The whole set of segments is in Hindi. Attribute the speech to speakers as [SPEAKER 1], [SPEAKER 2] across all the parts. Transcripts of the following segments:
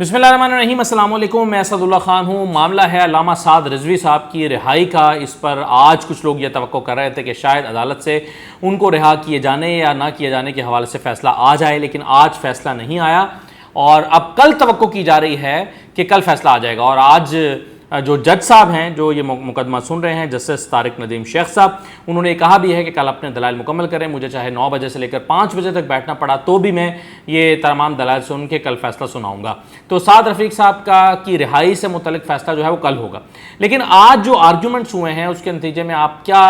[SPEAKER 1] बिस्मिल्लाहिर्रहमानिर्रहीम, अस्सलाम वालेकुम। मैं असदुल्ला ख़ान हूँ। मामला है अल्लामा साद रिजवी साहब की रिहाई का। इस पर आज कुछ लोग ये तवक्को कर रहे थे कि शायद अदालत से उनको रिहा किए जाने या ना किए जाने के हवाले से फ़ैसला आ जाए, लेकिन आज फ़ैसला नहीं आया और अब कल तवक्को की जा रही है कि कल फ़ैसला आ जाएगा। और आज जो जज साहब हैं जो ये मुकदमा सुन रहे हैं, जस्टिस तारिक नदीम शेख साहब, उन्होंने कहा भी है कि कल अपने दलाइल मुकम्मल करें। मुझे चाहे 9 बजे से लेकर 5 बजे तक बैठना पड़ा तो भी मैं ये तमाम दलाइल सुन के कल फैसला सुनाऊंगा। तो साद रफ़ीक साहब की रिहाई से मुतल्लिक फ़ैसला जो है वो कल होगा। लेकिन आज जो आर्गूमेंट्स हुए हैं उसके नतीजे में आप क्या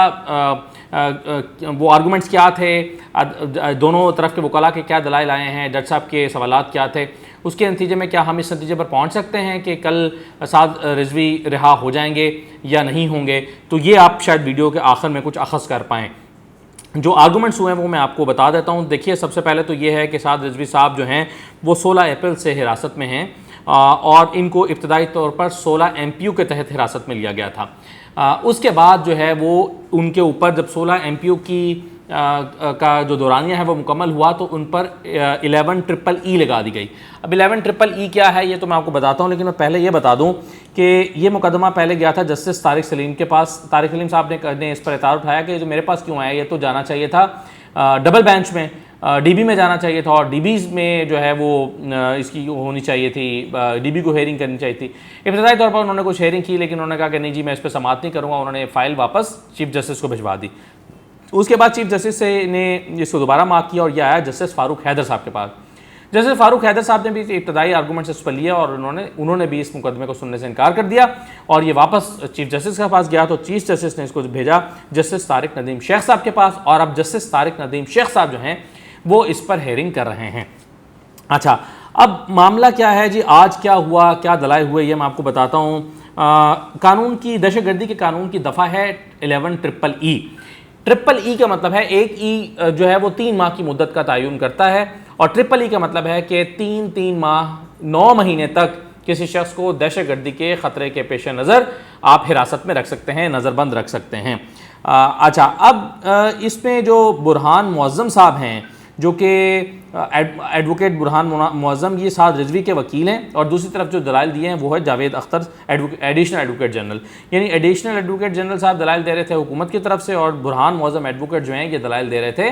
[SPEAKER 1] वो आर्गूमेंट्स क्या थे, दोनों तरफ के वकला के क्या दलाइल आए हैं, जज साहब के सवालात क्या थे, उसके नतीजे में क्या हम इस नतीजे पर पहुंच सकते हैं कि कल साद रिजवी रिहा हो जाएंगे या नहीं होंगे। तो ये आप शायद वीडियो के आखिर में कुछ अखज़ कर पाएँ। जो आर्गूमेंट्स हुए हैं वो मैं आपको बता देता हूँ। देखिए, सबसे पहले तो ये है कि साद रिजवी साहब जो हैं वो 16 अप्रैल से हिरासत में हैं और इनको इब्तदाई तौर पर 16 MPU के तहत हिरासत में लिया गया था। उसके बाद जो है वो उनके ऊपर जब 16 MPU का जो दौरानिया है वो मुकम्मल हुआ तो उन पर 11EEE लगा दी गई। अब 11EEE क्या है ये तो मैं आपको बताता हूँ, लेकिन मैं पहले ये बता दूँ कि ये मुकदमा पहले गया था जस्टिस तारिक सलीम के पास। तारिक सलीम साहब ने इस पर एतरार उठाया कि जो मेरे पास क्यों आया, ये तो जाना चाहिए था डबल बेंच में, DB में जाना चाहिए था और DB में जो है वो इसकी होनी चाहिए थी, DB को हेयरिंग करनी चाहिए थी। इब्तदाई तौर पर उन्होंने कुछ हेयरिंग की, लेकिन उन्होंने कहा कि नहीं जी मैं इस पर समाअत नहीं करूँगा। उन्होंने फ़ाइल वापस चीफ जस्टिस को भिजवा दी। उसके बाद चीफ जस्टिस ने इसको दोबारा मार्क किया और यह आया जस्टिस फ़ारूक हैदर साहब के पास। जस्टिस फ़ारूक हैदर साहब ने भी इब्तदाई आर्गूमेंट्स इस पर लिया और उन्होंने भी इस मुकदमे को सुनने से इनकार कर दिया और ये वापस चीफ जस्टिस के पास गया। तो चीफ जस्टिस ने इसको भेजा जस्टिस तारिक नदीम शेख साहब के पास और अब जस्टिस तारिक नदीम शेख साहब जो हैं वो इस पर हेयरिंग कर रहे हैं। अच्छा, अब मामला क्या है जी, आज क्या हुआ, क्या दलाइल हुए, ये मैं आपको बताता हूँ। कानून की दहशतगर्दी के कानून की दफ़ा है 11EEE। EEE का मतलब है एक ई जो है वो 3 माह की मुद्दत का तयन करता है और EEE का मतलब है कि 3 माह 9 महीने तक किसी शख्स को दहशतगर्दी के ख़तरे के पेश नज़र आप हिरासत में रख सकते हैं, नज़रबंद रख सकते हैं। अच्छा, अब इसमें जो बुरहान मुअज़्ज़म साहब हैं जो कि एडवोकेट बुरहान मुअज़्ज़म ये साद रिजवी के वकील हैं और दूसरी तरफ जो दलाइल दिए हैं वो है Javed Akhtar additional advocate general, यानी एडिशनल एडवोकेट जनरल साहब दलाइल दे रहे थे हुकूमत की तरफ से और बुरहान मुअज़्ज़म एडवोकेट जो हैं ये दलाइल दे रहे थे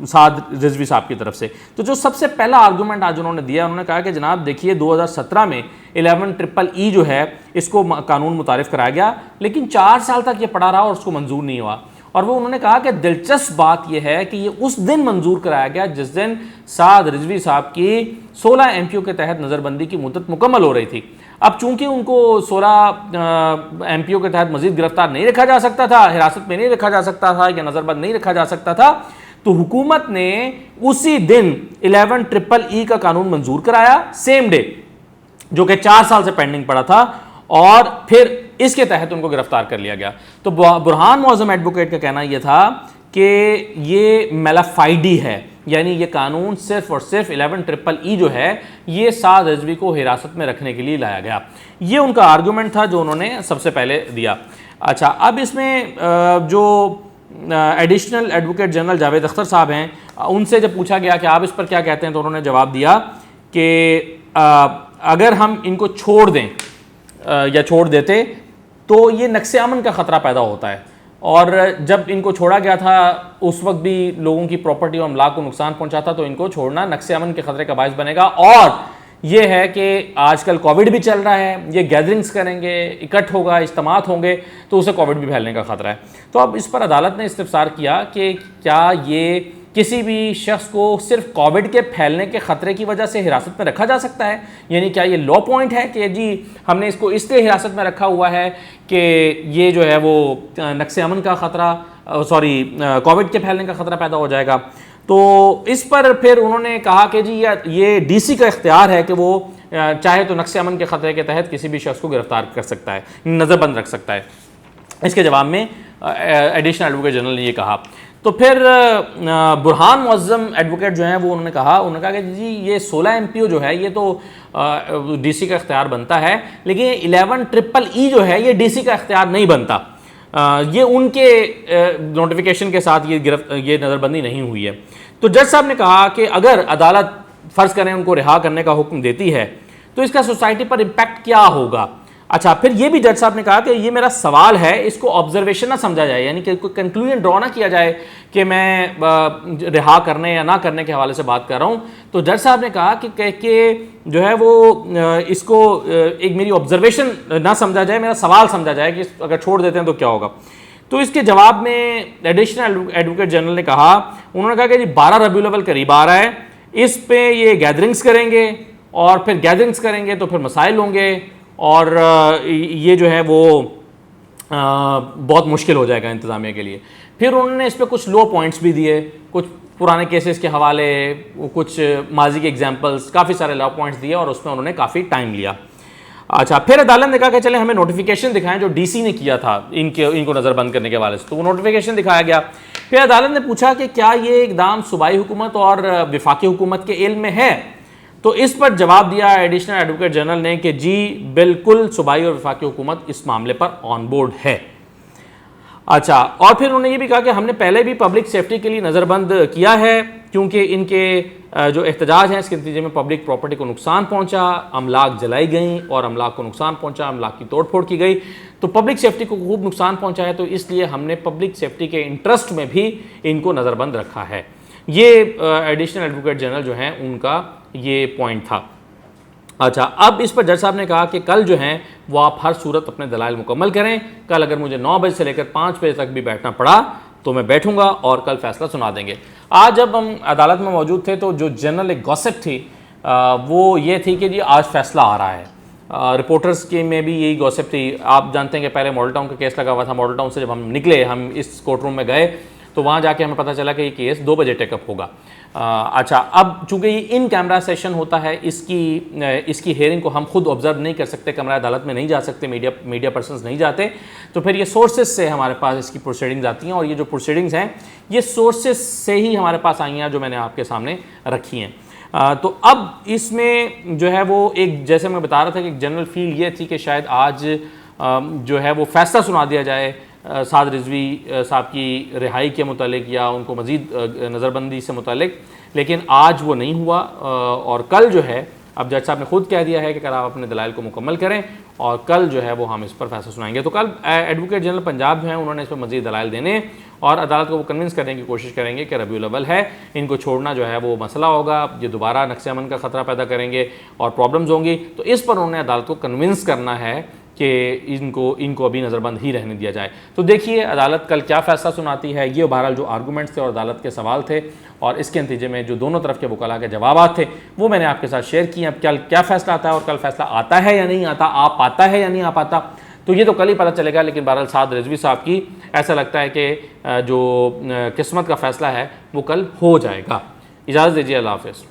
[SPEAKER 1] साद रिजवी साहब की तरफ से। तो जो सबसे पहला आर्गूमेंट आज उन्होंने दिया, उन्होंने कहा कि जनाब देखिए 2017 में 11EEE जो है इसको कानून मुतारिफ़ कराया गया, लेकिन 4 साल तक ये पड़ा रहा और उसको मंजूर नहीं हुआ। और वो उन्होंने कहा कि दिलचस्प बात यह है कि ये उस दिन मंजूर कराया गया जिस दिन साद रिजवी साहब की 16 MPU के तहत नज़रबंदी की मुद्दत मुकम्मल हो रही थी। अब चूंकि उनको 16 MPU के तहत मजीद गिरफ्तार नहीं रखा जा सकता था, हिरासत में नहीं रखा जा सकता था या नज़रबंद नहीं रखा जा सकता था, तो हुकूमत ने उसी दिन 11EEE का कानून मंजूर कराया सेम डे, जो कि 4 साल से पेंडिंग पड़ा था और फिर इसके तहत उनको गिरफ्तार कर लिया गया। तो बुरहान मुअज़्ज़म एडवोकेट का कहना यह था कि ये मेलाफाइडी है, यानी ये कानून सिर्फ और सिर्फ 11EEE जो है ये साद रिजवी को हिरासत में रखने के लिए लाया गया। ये उनका आर्गूमेंट था जो उन्होंने सबसे पहले दिया। अच्छा, अब इसमें जो additional advocate general Javed Akhtar साहब हैं, उनसे जब पूछा गया कि आप इस पर क्या कहते हैं, तो उन्होंने जवाब दिया कि अगर हम इनको छोड़ दें या छोड़ देते तो ये नक्स अमन का ख़तरा पैदा होता है और जब इनको छोड़ा गया था उस वक्त भी लोगों की प्रॉपर्टी और अमलाक को नुकसान पहुंचा था, तो इनको छोड़ना नक्स अमन के ख़तरे का बायस बनेगा। और ये है कि आजकल कोविड भी चल रहा है, ये गैदरिंग्स करेंगे, इकट्ठ होगा, इज्तिमात होंगे, तो उसे कोविड भी फैलने का ख़तरा है। तो अब इस पर अदालत ने इस्तफसार किया कि क्या ये किसी भी शख्स को सिर्फ कोविड के फैलने के ख़तरे की वजह से हिरासत में रखा जा सकता है, यानी क्या ये लॉ पॉइंट है कि जी हमने इसको इसलिए हिरासत में रखा हुआ है कि ये जो है वो नक्स अमन का ख़तरा कोविड के फैलने का ख़तरा पैदा हो जाएगा। तो इस पर फिर उन्होंने कहा कि जी ये DC का इख्तियार है कि वो चाहे तो नक्स अमन के ख़तरे के तहत किसी भी शख्स को गिरफ्तार कर सकता है, नज़रबंद रख सकता है। इसके जवाब में एडिशनल एडवोकेट जनरल ने ये कहा। तो फिर बुरहान मुअज़्ज़म एडवोकेट जो हैं वो उन्होंने कहा कि जी ये 16 MPU जो है ये तो DC का इख्तियार बनता है, लेकिन 11EEE जो है ये DC का इख्तियार नहीं बनता। ये उनके नोटिफिकेशन के साथ ये नज़रबंदी नहीं हुई है। तो जज साहब ने कहा कि अगर अदालत फ़र्ज़ करें उनको रिहा करने का हुक्म देती है, तो इसका सोसाइटी पर इम्पैक्ट क्या होगा। अच्छा, फिर ये भी जज साहब ने कहा कि ये मेरा सवाल है, इसको ऑब्जर्वेशन ना समझा जाए, यानी कि कोई कंक्लूजन ड्रॉ ना किया जाए कि मैं रिहा करने या ना करने के हवाले से बात कर रहा हूँ। तो जज साहब ने कहा कि जो है वो इसको एक मेरी ऑब्जर्वेशन ना समझा जाए, मेरा सवाल समझा जाए कि अगर छोड़ देते हैं तो क्या होगा। तो इसके जवाब में एडिशनल एडवोकेट जनरल ने कहा, उन्होंने कहा कि जी 12 रबीउल अव्वल करीब आ रहा है, इस पे ये गैदरिंग्स करेंगे और फिर गैदरिंग्स करेंगे तो फिर मसाइल होंगे और ये जो है वो बहुत मुश्किल हो जाएगा इंतज़ामिया के लिए। फिर उन्होंने इस पर कुछ लो पॉइंट्स भी दिए, कुछ पुराने केसेस के हवाले, कुछ माजी के एग्जांपल्स, काफ़ी सारे लो पॉइंट्स दिए और उसमें उन्होंने काफ़ी टाइम लिया। अच्छा, फिर अदालत ने कहा कि चले हमें नोटिफिकेशन दिखाएं जो डीसी ने किया था इनको नज़रबंद करने के हवाले से, तो वो नोटिफिकेशन दिखाया गया। फिर अदालत ने पूछा कि क्या ये इकदाम सूबाई हुकूमत और विफाकी हुकूमत के इल्म में है, तो इस पर जवाब दिया एडिशनल एडवोकेट जनरल ने कि जी बिल्कुल सूबाई और विफाकी हुकूमत इस मामले पर ऑन बोर्ड है। अच्छा, और फिर उन्होंने ये भी कहा कि हमने पहले भी पब्लिक सेफ्टी के लिए नज़रबंद किया है क्योंकि इनके जो एहतजाज हैं इसके नतीजे में पब्लिक प्रॉपर्टी को नुकसान पहुंचा, अमलाक जलाई गई और अमलाक को नुकसान पहुंचा, अमलाक की तोड़ फोड़ की गई, तो पब्लिक सेफ्टी को खूब नुकसान पहुंचा है, तो इसलिए हमने पब्लिक सेफ्टी के इंटरेस्ट में भी इनको नज़रबंद रखा है। ये एडिशनल एडवोकेट जनरल जो हैं उनका ये पॉइंट था। अच्छा, अब इस पर जज साहब ने कहा कि कल जो हैं वो आप हर सूरत अपने दलाइल मुकम्मल करें, कल अगर मुझे 9 बजे से लेकर 5 बजे तक भी बैठना पड़ा तो मैं बैठूंगा और कल फैसला सुना देंगे। आज जब हम अदालत में मौजूद थे तो जो जनरल एक गॉसिप थी वो ये थी कि जी आज फैसला आ रहा है। रिपोर्टर्स के में भी यही गॉसिप थी। आप जानते हैं कि पहले मॉडल टाउन का केस लगा हुआ था, मॉडल टाउन से जब हम निकले, हम इस कोर्ट रूम में गए तो वहाँ जाके हमें पता चला कि ये केस 2 बजे टेकअप होगा। अच्छा, अब चूंकि ये इन कैमरा सेशन होता है, इसकी हेयरिंग को हम खुद ऑब्जर्व नहीं कर सकते, कमरा अदालत में नहीं जा सकते, मीडिया पर्सन्स नहीं जाते, तो फिर ये सोर्सेज से हमारे पास इसकी प्रोसीडिंग्स आती हैं और ये जो प्रोसीडिंग्स हैं ये सोर्सेज से ही हमारे पास आई हैं जो मैंने आपके सामने रखी हैं। तो अब इसमें जो है वो एक, जैसे मैं बता रहा था कि एक जनरल फील ये थी कि शायद आज जो है वो फैसला सुना दिया जाए साद रिजवी साहब की रिहाई के मुतालिक या उनको मज़ीद नज़रबंदी से मुतालिक, लेकिन आज वो नहीं हुआ। और कल जो है, अब जज साहब ने खुद कह दिया है कि कल आप अपने दलाइल को मुकम्मल करें और कल जो है वो हम इस पर फैसला सुनाएंगे। तो कल एडवोकेट जनरल पंजाब जो हैं उन्होंने इस पर मज़ीद दलाइल देने और अदालत को वो कन्विंस करने की कोशिश करेंगे कि रबीउल अव्वल है, इनको छोड़ना जो है वो मसला होगा, ये दोबारा नक्शे अमन का ख़तरा पैदा करेंगे और प्रॉब्लम्स होंगी। तो इस पर उन्होंने अदालत को कन्विंस करना है कि इनको अभी नज़रबंद ही रहने दिया जाए। तो देखिए अदालत कल क्या फ़ैसला सुनाती है। ये बहरहाल जो आर्गूमेंट्स थे और अदालत के सवाल थे और इसके नतीजे में जो दोनों तरफ के वकला के जवाब थे वो मैंने आपके साथ शेयर किए। अब कल क्या फ़ैसला आता है और कल फ़ैसला आता है या नहीं आता, आ पाता है या नहीं आ पाता, तो ये तो कल ही पता चलेगा। लेकिन बहरहाल साद रिजवी साहब की ऐसा लगता है कि जो किस्मत का फ़ैसला है वो कल हो जाएगा। इजाज़त दीजिए, अल्लाह हाफ़िज़।